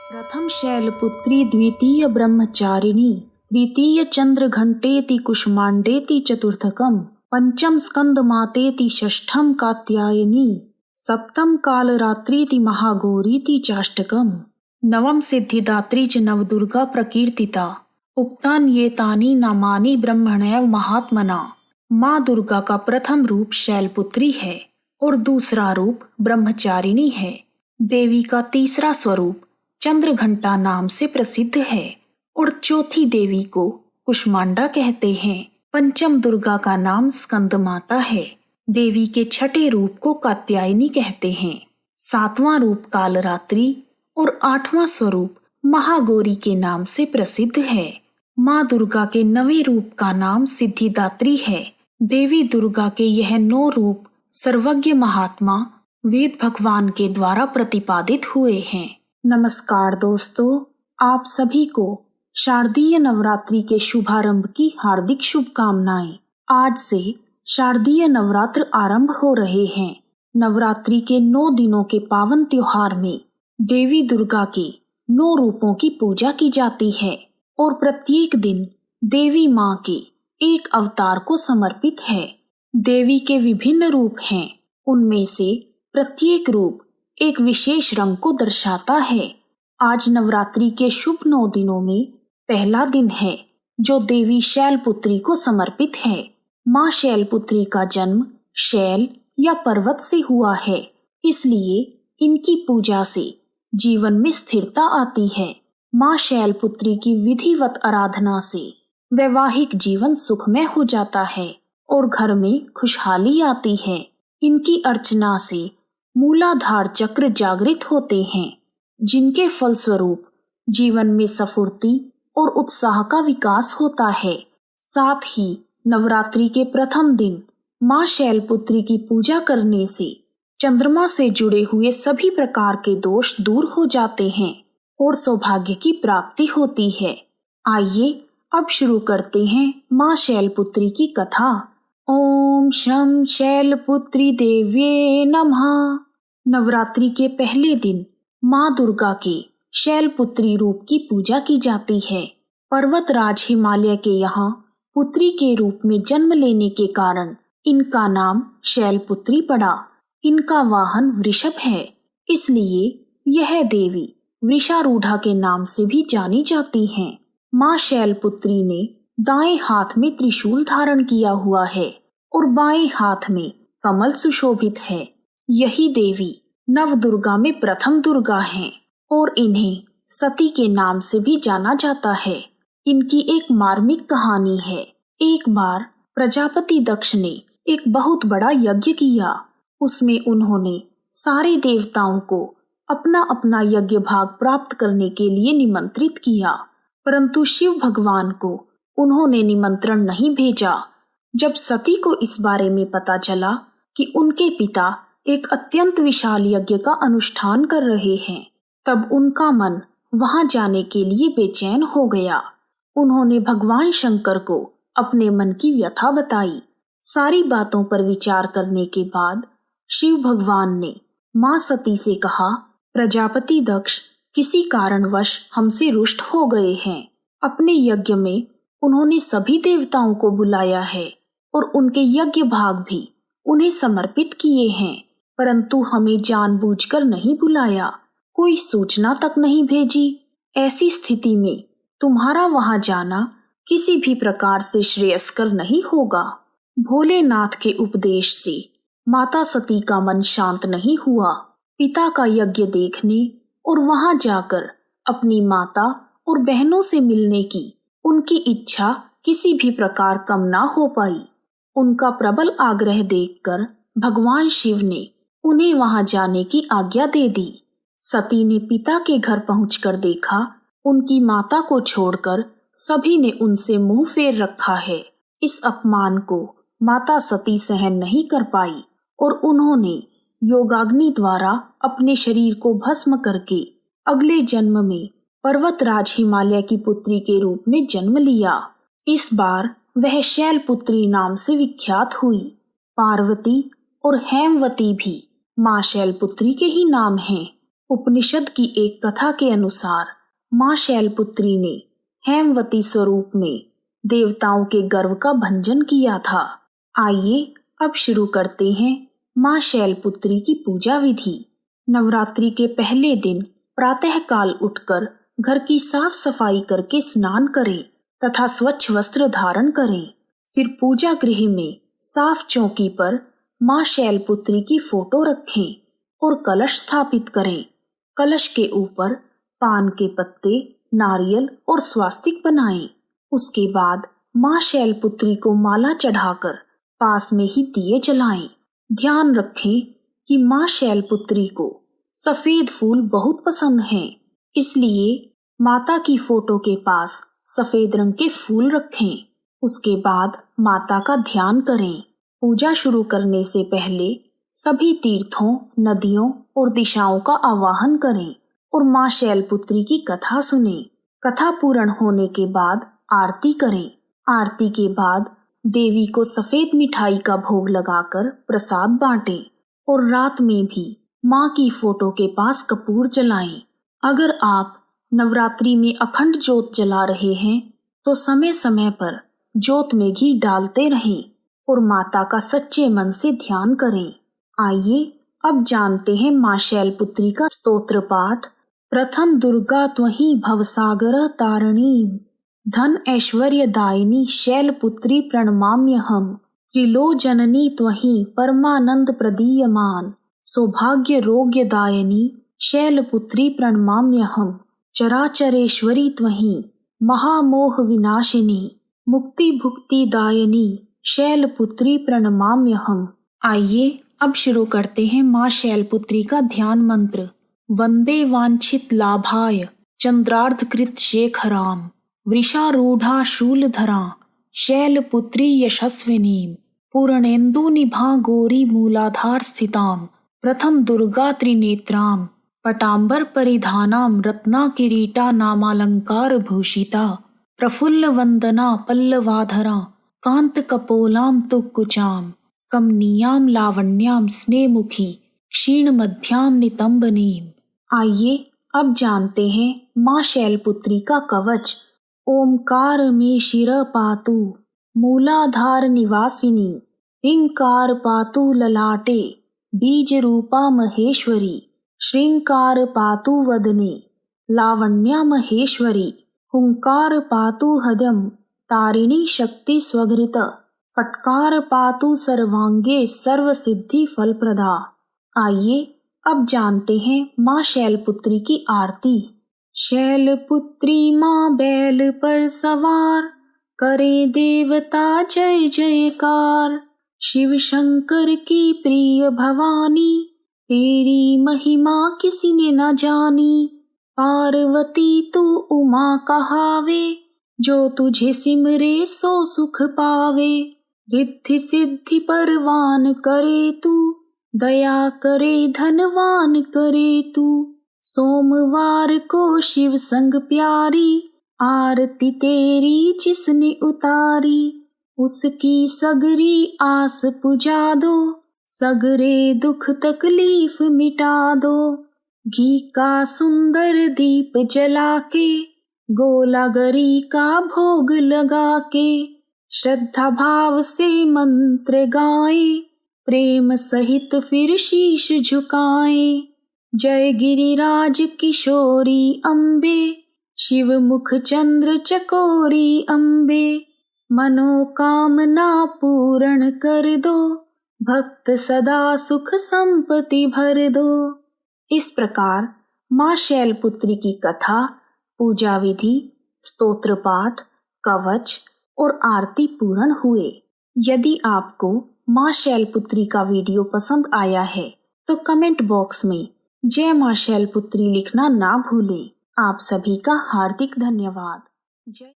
प्रथम शैलपुत्री, द्वितीय ब्रह्मचारिणी, तृतीय चंद्रघंटेति कुष्मांडेति चतुर्थकम, पंचम स्कंदमातेति षष्ठम कात्यायनी, सप्तम कालरात्रीति महागौरीति चाष्टकम, नवम सिद्धिदात्री च नवदुर्गा प्रकीर्तिता। उक्तान्येतानि नामानि ब्रह्मणैव महात्मना। माँ दुर्गा का प्रथम रूप शैलपुत्री है और दूसरा रूप ब्रह्मचारिणी है। देवी का तीसरा स्वरूप चंद्रघंटा नाम से प्रसिद्ध है और चौथी देवी को कुष्मांडा कहते हैं। पंचम दुर्गा का नाम स्कंद माता है। देवी के छठे रूप को कात्यायनी कहते हैं। सातवां रूप कालरात्रि और आठवां स्वरूप महागौरी के नाम से प्रसिद्ध है। माँ दुर्गा के नवे रूप का नाम सिद्धिदात्री है। देवी दुर्गा के यह 9 रूप सर्वज्ञ महात्मा वेद भगवान के द्वारा प्रतिपादित हुए हैं। नमस्कार दोस्तों, आप सभी को शारदीय नवरात्रि के शुभारंभ की हार्दिक शुभकामनाएं। आज से शारदीय नवरात्र आरंभ हो रहे हैं। नवरात्रि के 9 दिनों के पावन त्योहार में देवी दुर्गा के 9 रूपों की पूजा की जाती है और प्रत्येक दिन देवी माँ के एक अवतार को समर्पित है। देवी के विभिन्न रूप हैं, उनमें से प्रत्येक रूप एक विशेष रंग को दर्शाता है। आज नवरात्रि के शुभ 9 दिनों में पहला दिन है जो देवी शैलपुत्री को समर्पित है। माँ शैलपुत्री का जन्म शैल या पर्वत से हुआ है, इसलिए इनकी पूजा से जीवन में स्थिरता आती है। माँ शैलपुत्री की विधिवत आराधना से वैवाहिक जीवन सुखमय हो जाता है और घर में खुशहाली आती है। इनकी अर्चना से मूलाधार चक्र जागृत होते हैं, जिनके फलस्वरूप जीवन में स्फूर्ति और उत्साह का विकास होता है। साथ ही नवरात्रि के प्रथम दिन माँ शैलपुत्री की पूजा करने से चंद्रमा से जुड़े हुए सभी प्रकार के दोष दूर हो जाते हैं और सौभाग्य की प्राप्ति होती है। आइए अब शुरू करते हैं माँ शैलपुत्री की कथा। ओम शं शैलपुत्री देव्ये नमः। नवरात्रि के पहले दिन माँ दुर्गा के शैलपुत्री रूप की पूजा की जाती है। पर्वतराज हिमालय के यहाँ पुत्री के रूप में जन्म लेने के कारण इनका नाम शैलपुत्री पड़ा। इनका वाहन वृषभ है, इसलिए यह देवी वृषारूढ़ा के नाम से भी जानी जाती हैं। माँ शैलपुत्री ने दाएं हाथ में त्रिशूल धारण किया हुआ है और बाएं हाथ में कमल सुशोभित है। यही देवी नव दुर्गा में प्रथम दुर्गा हैं और इन्हें सती के नाम से भी जाना जाता है। इनकी एक मार्मिक कहानी है। एक बार प्रजापति दक्ष ने एक बहुत बड़ा यज्ञ किया। उसमें उन्होंने सारे देवताओं को अपना अपना यज्ञ भाग प्राप्त करने के लिए निमंत्रित किया, परंतु शिव भगवान को उन्होंने निमंत्रण नहीं भेजा। जब सती को इस बारे में पता चला कि उनके पिता एक अत्यंत विशाल यज्ञ का अनुष्ठान कर रहे हैं, तब उनका मन वहां जाने के लिए बेचैन हो गया। उन्होंने भगवान शंकर को अपने मन की व्यथा बताई। सारी बातों पर विचार करने के बाद शिव भगवान ने माँ सती से कहा, प्रजापति दक्ष किसी कारणवश हमसे रुष्ट हो गए हैं। अपने यज्ञ में उन्होंने सभी देवताओं को बुलाया है और उनके यज्ञ भाग भी उन्हें समर्पित किए हैं, परंतु हमें जानबूझकर नहीं बुलाया, कोई सूचना तक नहीं भेजी। ऐसी स्थिति में तुम्हारा वहां जाना किसी भी प्रकार से श्रेयस्कर नहीं होगा। भोलेनाथ के उपदेश से माता सती का मन शांत नहीं हुआ। पिता का यज्ञ देखने और वहां जाकर अपनी माता और बहनों से मिलने की उनकी इच्छा किसी भी प्रकार कम ना हो पाई। उनका प्रबल आग्रह देखकर भगवान शिव ने उन्हें वहां जाने की आज्ञा दे दी। सती ने पिता के घर पहुंचकर देखा, उनकी माता को छोड़कर सभी ने उनसे मुंह फेर रखा है। इस अपमान को माता सती सहन नहीं कर पाई और उन्होंने योगाग्नि द्वारा अपने शरीर को भस्म करके अगले जन्म में पर्वतराज हिमालय की पुत्री के रूप में जन्म लिया। इस बार वह शैलपुत्री नाम से विख्यात हुई। पार्वती और हेमवती भी माँ शैलपुत्री के ही नाम हैं उपनिषद की एक कथा के अनुसार माँ शैलपुत्री ने हेमवती स्वरूप में देवताओं के गर्व का भंजन किया था। आइए अब शुरू करते हैं माँ शैलपुत्री की पूजा विधि। नवरात्रि के पहले दिन प्रातःकाल उठकर घर की साफ सफाई करके स्नान करें तथा स्वच्छ वस्त्र धारण करें। फिर पूजा गृह में साफ चौकी पर माँ शैलपुत्री की फोटो रखें और कलश स्थापित करें। कलश के ऊपर पान के पत्ते, नारियल और स्वास्तिक बनाएं। उसके बाद माँ शैलपुत्री को माला चढ़ाकर पास में ही दिए जलाएं। ध्यान रखें कि माँ शैलपुत्री को सफेद फूल बहुत पसंद हैं, इसलिए माता की फोटो के पास सफेद रंग के फूल रखें। उसके बाद माता का ध्यान करें। पूजा शुरू करने से पहले सभी तीर्थों, नदियों और दिशाओं का आवाहन करें और माँ शैलपुत्री की कथा सुनें। कथा पूर्ण होने के बाद आरती करें। आरती के बाद देवी को सफेद मिठाई का भोग लगाकर प्रसाद बांटें और रात में भी माँ की फोटो के पास कपूर जलाएं। अगर आप नवरात्रि में अखंड ज्योत जला रहे हैं तो समय समय पर ज्योत में घी डालते रहें और माता का सच्चे मन से ध्यान करें। आइए अब जानते हैं माँ शैलपुत्री का स्तोत्र पाठ। प्रथम दुर्गा त्वहि भवसागर तारिणी, धन ऐश्वर्य दायिनी शैलपुत्री प्रणमाम्यहम्। त्रिलोचननी त्वहि परमानंद प्रदीयमान, सौभाग्य रोग्य दायिनी शैलपुत्री प्रणमाम्यहम्। चराचरेश्वरी त्वहि महामोह विनाशिनी, मुक्ति भुक्ति दायिनी शैलपुत्री प्रणमाम्यहम्। आइए अब शुरू करते हैं माँ शैलपुत्री का ध्यान मंत्र। वंदे वांछित लाभाय चंद्रार्धकृत शेखराम, वृषारूढ़ा शूलधरा शैलपुत्री यशस्विनीम, पूर्णेन्दु निभा गौरी मूलाधार स्थिताम, प्रथम दुर्गा त्रिनेत्राम, पटांबर परिधानाम रत्ना किरीटा नामालंकार भूषिता, प्रफुल्ल वंदना पल्लवाधरा कांत कपोलाम तुक्कुचाम, कमनीयाम लावण्याम स्नेमुखी क्षीण मध्याम नितंबनीम। आइए अब जानते हैं माँ शैलपुत्री का कवच। ओमकार में शिर पातु मूलाधार निवासिनी, हिंकार पातु ललाटे बीज रूपा महेश्वरी, श्रृंकार पातु वदने लावण्या महेश्वरी, हुंकार पातु हृदयम तारिणी शक्ति स्वघृत, फटकार पातु सर्वांगे सर्व सिद्धि फलप्रदा। आइए अब जानते हैं माँ शैलपुत्री की आरती। शैलपुत्री माँ बैल पर सवार, करे देवता जय जयकार, शिव शंकर की प्रिय भवानी, तेरी महिमा किसी ने न जानी। पार्वती तू उमा कहावे, जो तुझे सिमरे सो सुख पावे। रिद्धि सिद्धि परवान करे तू, दया करे धनवान करे तू। सोमवार को शिव संग प्यारी, आरती तेरी जिसने उतारी। उसकी सगरी आस पुजा दो, सगरे दुख तकलीफ मिटा दो। घी का सुंदर दीप जला के, गोला गरी का भोग लगा के, श्रद्धा भाव से मंत्र गाएं, प्रेम सहित फिर शीश झुकाएं। जय गिरिराज किशोरी अम्बे, शिव मुख चंद्र चकोरी अम्बे। मनोकामना पूर्ण कर दो, भक्त सदा सुख संपत्ति भर दो। इस प्रकार माँ शैलपुत्री की कथा, पूजा विधि, स्तोत्र पाठ, कवच और आरती पूर्ण हुए। यदि आपको माँ शैलपुत्री का वीडियो पसंद आया है तो कमेंट बॉक्स में जय माँ शैलपुत्री लिखना ना भूलें। आप सभी का हार्दिक धन्यवाद। जय